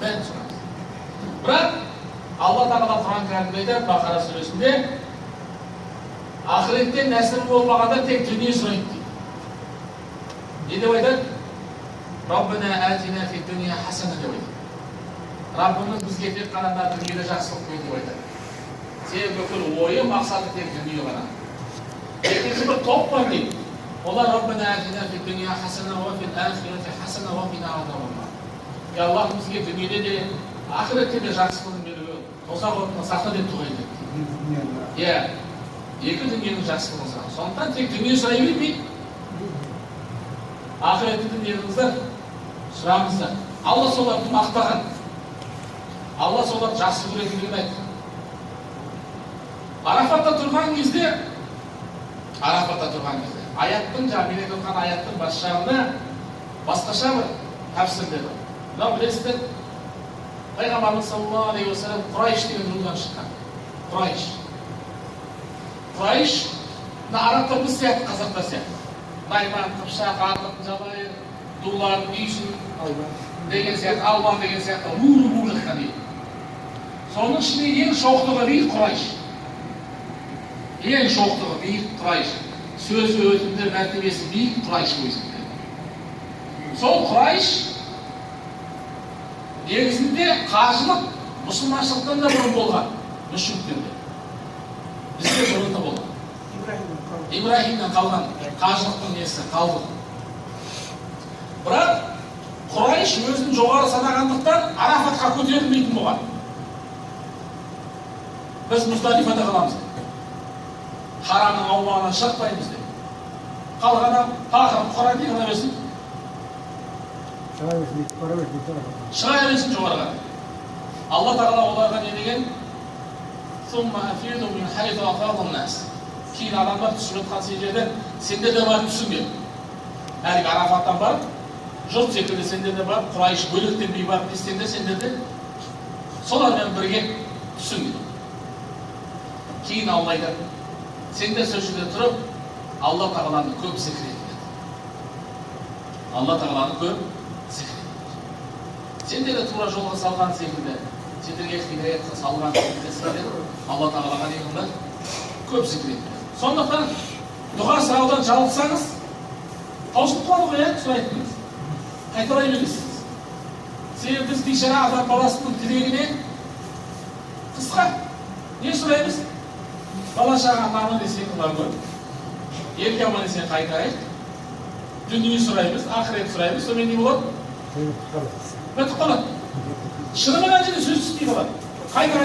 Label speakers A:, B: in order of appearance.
A: бәрін сұраймыз. Бірақ Алла Тағала Құран кәрімде айтады, Бақара сүресінде, ақыретте нәсіл болмағанда тек дүние сұрайды дейді. Не деп айтады? Раббана атина фид дуния хасана деп айтады. Раббымыз бізге тек қана дүниеде жақсылық бер деп айтады. Себебі бүкіл ойы, мақсаты тек дүние ғана. Екінші бір топ бар дейді. Олар Раббана атина фид дуния хасана ва фил ахирати хасана ва қина азабан. Аллах бізге дүниеде де, ақыретте де жақсылығын беруі, тозақ отынан сақта деп дұға етеді. Иә, екі дүниенің жақсылығын сұрау. Сондықтан тек дүние сұрай бермейді. Ақыретті дүниеңіздер сұраңыздар. Алла соларды мақтаған. Алла соларды жақсы көретіндігін айтқан. Арафатта тұрған кезде, аяттың, мен айтып отқан аяттың бас жағында басқаша бір тәпсірлер бар. Мынау білесіздер, Пайғамбарымыз саллаллаху алейхи ва саллям Құрайш деген рудан шыққан. Құрайш, арабтарымыз сияқты, қазақтар сияқты. Найман, Қыпшақ, Арғын, Жабайыр, Дулар, Үйсін деген сияқты, Албан деген сияқты ру жатқан ел. Соның ішінде ең шоқтығы биік Құрайш. Ең шоқтығы биік Құрайш. Сөз өтімді мәртебесі биік Құрайш өзінде. Сол Құрайш негізінде қажылық мұсылманшылықтан да бұрын болған. Мүшриктерде. Бізде бұрын да болған. Ибрахимнен қалған қажылықтың несі қалды. Бірақ Құрайш өзін жоғары санағандықтан Арафатқа көтерілмейтін болған. Біз Мұздалифада қаламыз. Харамның аумағынан шықпаймыз деп. Қалған тақырып Құран дейді ғана берсін. Шыға берсін жоғарыға. Алла Тағала оларға не деген? Кейін адамдар түсіп жатқан сен жерден сендер де барып түсіңдер. Әлгі Арафаттан барып, жұрт секілді сендер де барып, Құрайш бөлектенбей барып десеңдер, сендер де солармен бірге түсіңдер. Кейін Алла айтады, сендер сол жерде тұрып, Алла Тағаланы көп зікір етіңдер. Алла Тағаланы көп зікір етіңдер. Сендер де тура жолға салған секілді, сендерге хидаятқа салған секілді сендер Алла Тағалаға не қылыңдар? Көп зікір етіңдер. Сондықтан дұға сұраудан жалықсаңыз, таусылып қалады ғой, сұрайтыныңыз. Қайталай бересіз. Себебі біз бейшара адам баласының тілегіне қысқа. Не сұраймыз? Бала-шағаң аман есен қылар ғой. Елге аман есен қайтайық. Дүние сұраймыз, ақырет сұраймыз. Сонымен не болады? Бітіп қалады. Шынымен жерде сөз түспей қалады. Қайта